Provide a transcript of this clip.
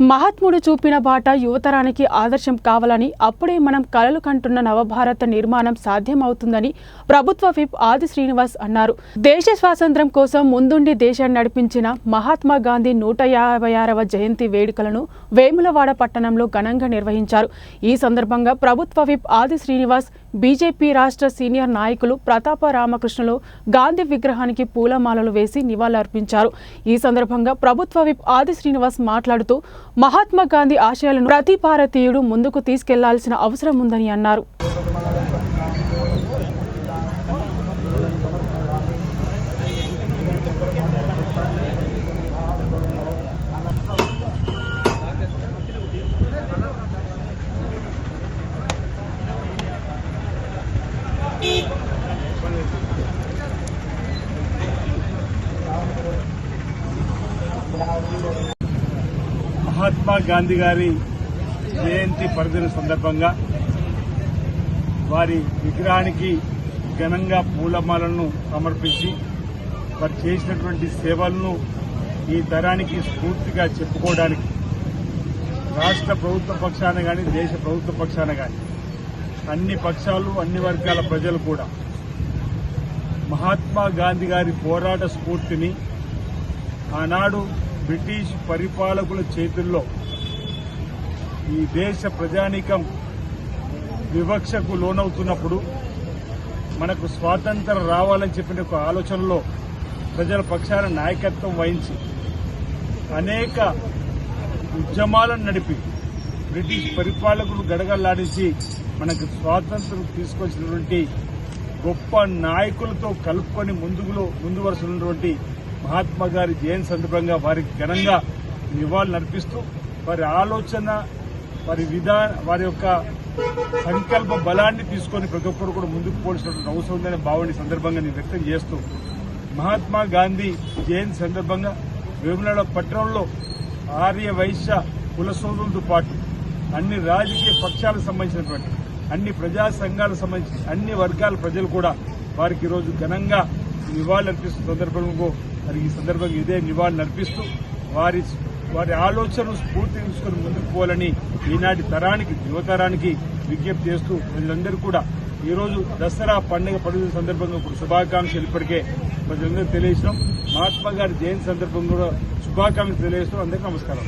మహాత్ముడు చూపిన బాట యువతరానికి ఆదర్శం కావాలని, అప్పుడే మనం కలలు కంటున్న నవభారత నిర్మాణం సాధ్యమవుతుందని ప్రభుత్వ విప్ ఆది శ్రీనివాస్ అన్నారు. దేశ స్వాతంత్ర్యం కోసం ముందుండి దేశాన్ని నడిపించిన మహాత్మా గాంధీ 156వ జయంతి వేడుకలను వేములవాడ పట్టణంలో ఘనంగా నిర్వహించారు. ఈ సందర్భంగా ప్రభుత్వ విప్ ఆది శ్రీనివాస్, బీజేపీ రాష్ట్ర సీనియర్ నాయకులు ప్రతాప రామకృష్ణలు గాంధీ విగ్రహానికి పూలమాలలు వేసి నివాళులర్పించారు. ఈ సందర్భంగా ప్రభుత్వ విప్ ఆది శ్రీనివాస్ మాట్లాడుతూ మహాత్మా గాంధీ ఆశయాలను ప్రతి భారతీయుడు ముందుకు తీసుకెళ్లాల్సిన అవసరం ఉందని అన్నారు. మహాత్మా గాంధీ గారి జయంతి పర్వదిన సందర్భంగా వారి విగ్రహానికి ఘనంగా పూలమాలను సమర్పించి వారు చేసినటువంటి సేవలను ఈ తరానికి స్ఫూర్తిగా చెప్పుకోవడానికి రాష్ట్ర ప్రభుత్వ పక్షాన కానీ దేశ ప్రభుత్వ పక్షాన కానీ అన్ని పక్షాలు, అన్ని వర్గాల ప్రజలు కూడా మహాత్మా గాంధీ గారి పోరాట స్ఫూర్తిని ఆనాడు బ్రిటిష్ పరిపాలకుల చేతుల్లో ఈ దేశ ప్రజానీకం వివక్షకు లోనవుతున్నప్పుడు మనకు స్వాతంత్రం రావాలని చెప్పిన ఒక ఆలోచనలో ప్రజల పక్షాన నాయకత్వం వహించి అనేక ఉద్యమాలను నడిపి బ్రిటిష్ పరిపాలకులు గడగల్లాడించి మనకు స్వాతంత్రం తీసుకొచ్చినటువంటి గొప్ప నాయకులతో కలుపుకొని ముందు వరుసలున్నటువంటి మహాత్మా గారి జయంతి సందర్భంగా వారికి ఘనంగా నివాళులు అర్పిస్తూ వారి ఆలోచన, వారి యొక్క సంకల్ప బలాన్ని తీసుకొని ప్రతి ఒక్కరు కూడా ముందుకు పోల్చినటువంటి అవసరం ఉందనే భావన సందర్భంగా నేను వ్యక్తం చేస్తూ మహాత్మా గాంధీ జయంతి సందర్భంగా వేములవాడ పట్టణంలో ఆర్య వైశ్య కుల సోదరులతో పాటు అన్ని రాజకీయ పక్షాలకు సంబంధించినటువంటి అన్ని ప్రజా సంఘాలకు సంబంధించి అన్ని వర్గాల ప్రజలు కూడా వారికి ఈరోజు ఘనంగా నివాళులు అర్పిస్తున్న సందర్భంలో మరి ఈ సందర్భంగా ఇదే నివాళులు అర్పిస్తూ వారి ఆలోచనను స్ఫూర్తి తీసుకుని ముందుకు పోవాలని ఈనాటి తరానికి, యువతరానికి విజ్ఞప్తి చేస్తూ ప్రజలందరూ కూడా ఈరోజు దసరా పండుగ సందర్భంగా ఇప్పుడు శుభాకాంక్షలు ఇప్పటికే ప్రజలందరూ తెలియజేసినాం. మహాత్మా గారి జయంతి సందర్భంగా కూడా శుభాకాంక్షలు తెలియజేస్తూ అందరికీ నమస్కారం.